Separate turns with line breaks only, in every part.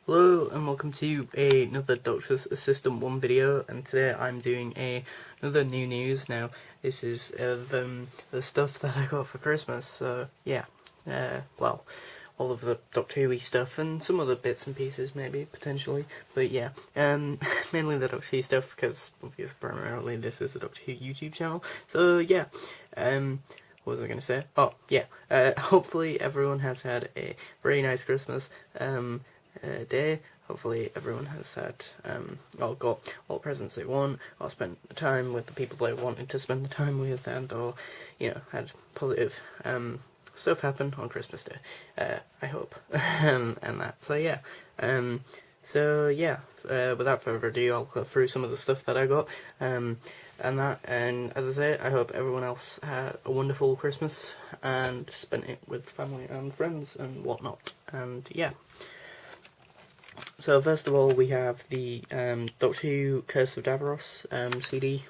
Hello and welcome to another Doctor's Assistant 1 video, and today I'm doing another new news. Now this is the stuff that I got for Christmas, so yeah, well, all of the Doctor Who stuff and some other bits and pieces maybe, potentially, but yeah, mainly the Doctor Who stuff because obviously primarily this is the Doctor Who YouTube channel, so yeah, what was I going to say? Oh yeah, hopefully everyone has had a very nice Christmas day. Hopefully everyone has had got all presents they want, or spent the time with the people they wanted to spend the time with, and or had positive stuff happen on Christmas Day. I hope and that. So yeah. Without further ado, I'll go through some of the stuff that I got, and as I say, I hope everyone else had a wonderful Christmas and spent it with family and friends and whatnot, and yeah. So first of all, we have the Doctor Who Curse of Davros CD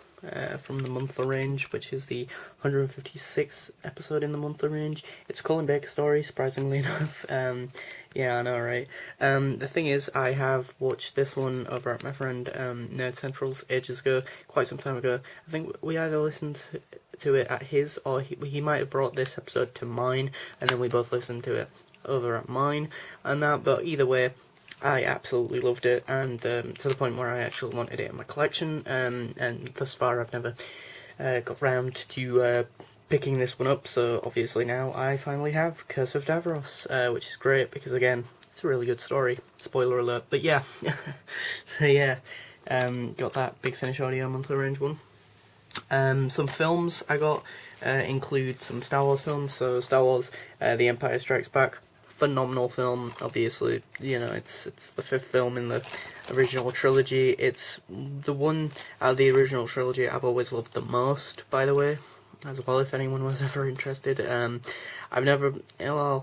from the monthly range, which is the 156th episode in the monthly range. It's a Colin Baker story, surprisingly enough. Yeah, I know, right? The thing is, I have watched this one over at my friend Nerd Central's ages ago, quite some time ago. I think we either listened to it at his, or he might have brought this episode to mine, and then we both listened to it over at mine, and that, but either way, I absolutely loved it, and to the point where I actually wanted it in my collection, and thus far I've never got round to picking this one up, so obviously now I finally have Curse of Davros, which is great, because again, it's a really good story, spoiler alert, but yeah, so yeah, got that Big Finish Audio monthly range one. Some films I got include some Star Wars films, so Star Wars The Empire Strikes Back. Phenomenal film, obviously, it's the 5th film in the original trilogy. It's the one out of the original trilogy I've always loved the most, by the way, as well, if anyone was ever interested. I've never, I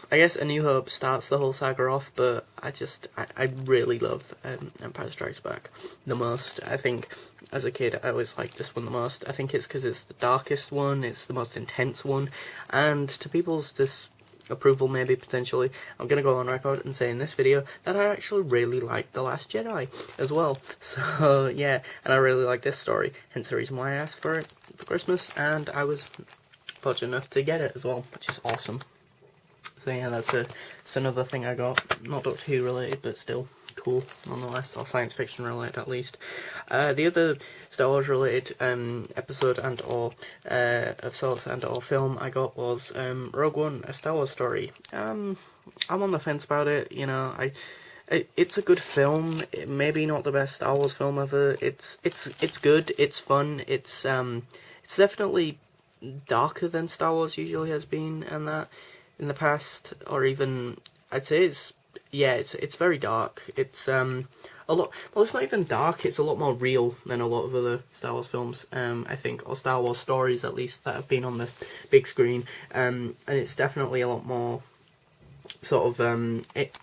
guess A New Hope starts the whole saga off, but I really love Empire Strikes Back the most. I think as a kid I always liked this one the most. I think it's because it's the darkest one, it's the most intense one, and to people's approval, maybe, potentially, I'm going to go on record and say in this video that I actually really like The Last Jedi as well. So yeah, and I really like this story, hence the reason why I asked for it for Christmas, and I was fortunate enough to get it as well, which is awesome. So yeah, that's another thing I got, not Doctor Who related, but still cool nonetheless, or science fiction related at least. The other Star Wars related episode and or of sorts and or film I got was Rogue One, A Star Wars Story. I'm on the fence about it, it's a good film, maybe not the best Star Wars film ever. It's good, it's fun, it's definitely darker than Star Wars usually has been, and that in the past, or even I'd say it's very dark. It's a lot. Well, it's not even dark. It's a lot more real than a lot of other Star Wars films. I think, or Star Wars stories at least, that have been on the big screen. And it's definitely a lot more sort of. It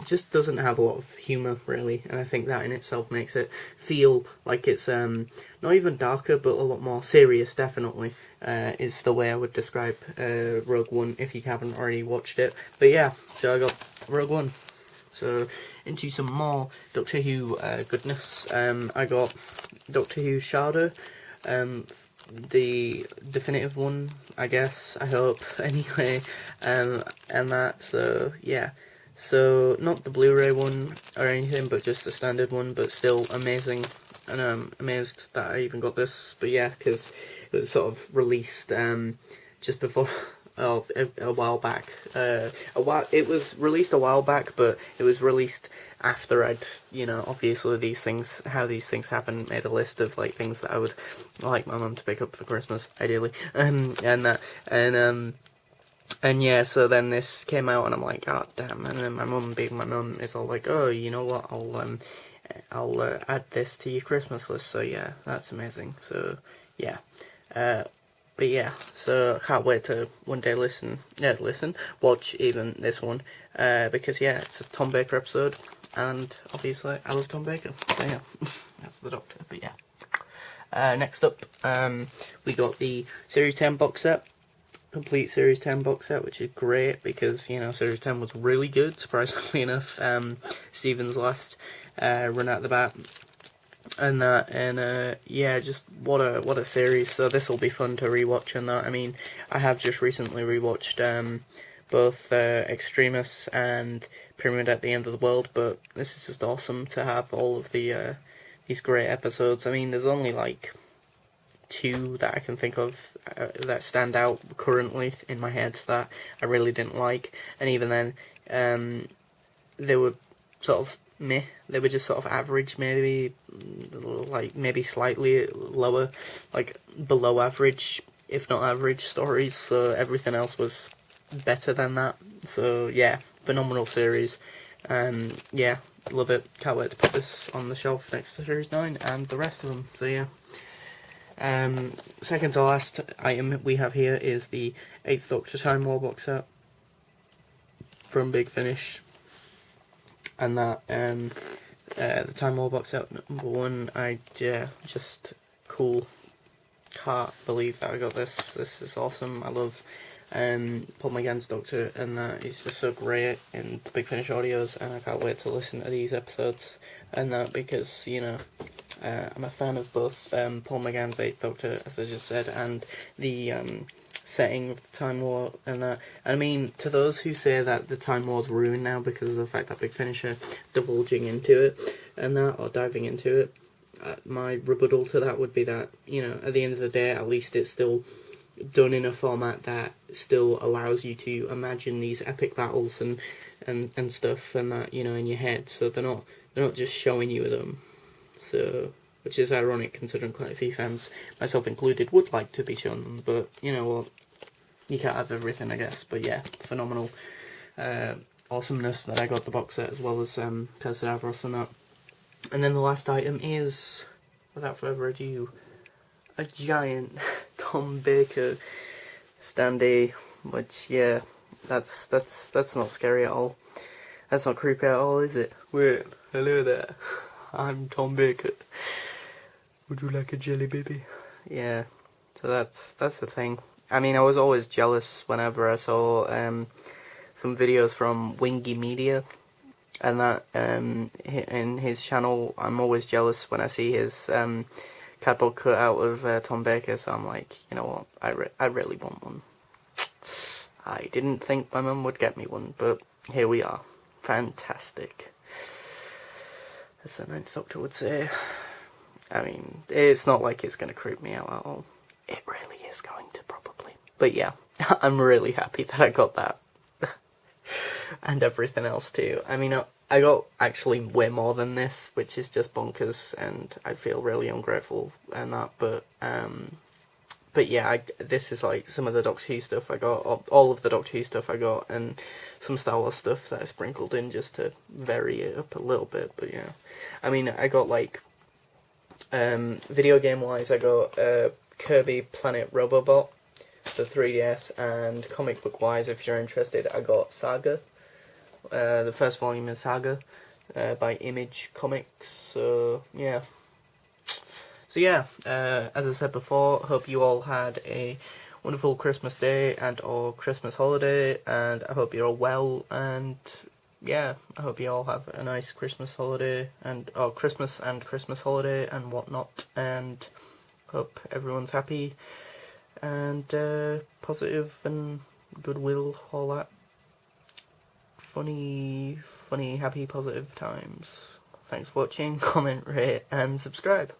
just doesn't have a lot of humour really, and I think that in itself makes it feel like it's not even darker, but a lot more serious. Definitely is the way I would describe Rogue One if you haven't already watched it. But yeah, so I got Rogue One. So into some more Doctor Who goodness. I got Doctor Who Shadow, the definitive one, I guess. I hope anyway, and that. So yeah. So, not the Blu-ray one or anything, but just the standard one, but still amazing, and I'm amazed that I even got this, but yeah, because it was sort of released just before, a while back. It was released a while back, but it was released after I'd, obviously how these things happen, made a list of, like, things that I would like my mum to pick up for Christmas, ideally, and yeah, so then this came out, and I'm like, oh damn! And then my mum, being my mum, is all like, oh, you know what? I'll add this to your Christmas list. So yeah, that's amazing. So yeah, but yeah, so I can't wait to one day watch even this one, because yeah, it's a Tom Baker episode, and obviously I love Tom Baker. So yeah, that's the Doctor. But yeah, next up, we got the Series 10 box set. complete Series 10 box set, which is great because, you know, Series 10 was really good, surprisingly enough. Stephen's last run at the bat and that, and yeah, just what a series. So this will be fun to rewatch and that. I mean, I have just recently rewatched both Extremis and Pyramid at the End of the World, but this is just awesome to have all of these great episodes. I mean, there's only like 2 that I can think of that stand out currently in my head that I really didn't like, and even then, they were sort of meh. They were just sort of average, maybe slightly lower, like below average, if not average stories. So everything else was better than that. So yeah, phenomenal series. Yeah, love it. Can't wait to put this on the shelf next to Series 9 and the rest of them. So yeah. Second to last item we have here is the 8th Doctor Time War box set from Big Finish, and that the Time War box set number 1. Just cool. Can't believe that I got this. This is awesome. I love Paul McGann's Doctor, and that he's just so great in the Big Finish audios, and I can't wait to listen to these episodes and that, because, you know, I'm a fan of both Paul McGann's 8th Doctor, as I just said, and the setting of the Time War and that. And I mean, to those who say that the Time War's ruined now because of the fact that Big Finish are divulging into it and that, or diving into it, my rebuttal to that would be that, you know, at the end of the day, at least it's still done in a format that still allows you to imagine these epic battles and stuff and that, you know, in your head. So they're not just showing you them. So, which is ironic considering quite a few fans, myself included, would like to be shown them, but you know what, you can't have everything, I guess. But yeah, phenomenal awesomeness that I got the box set, as well as Curse of Davros and that. And then the last item is, without further ado, a giant Tom Baker standee, which, yeah, that's not scary at all. That's not creepy at all, is it? Wait, hello there. I'm Tom Baker. Would you like a jelly baby? Yeah, so that's the thing. I mean, I was always jealous whenever I saw some videos from Wingy Media, and that in his channel, I'm always jealous when I see his cardboard cutout of Tom Baker. So I'm like, you know what, I really want one. I didn't think my mum would get me one, but here we are. Fantastic. As the 9th Doctor would say. I mean, it's not like it's going to creep me out at all. It really is going to, probably. But yeah, I'm really happy that I got that. And everything else too. I mean, I got actually way more than this, which is just bonkers, and I feel really ungrateful and that, but yeah, this is like some of the Doctor Who stuff I got, all of the Doctor Who stuff I got, and some Star Wars stuff that I sprinkled in just to vary it up a little bit. But yeah, I mean, I got like, video game wise, I got Kirby Planet Robobot, the 3DS, and comic book wise, if you're interested, I got Saga, the first volume of Saga, by Image Comics. So yeah. So yeah, as I said before, hope you all had a wonderful Christmas day and or Christmas holiday, and I hope you're all well, and yeah, I hope you all have a nice Christmas holiday, or Christmas and Christmas holiday and whatnot, and hope everyone's happy and positive and goodwill, all that funny, happy, positive times. Thanks for watching, comment, rate, and subscribe.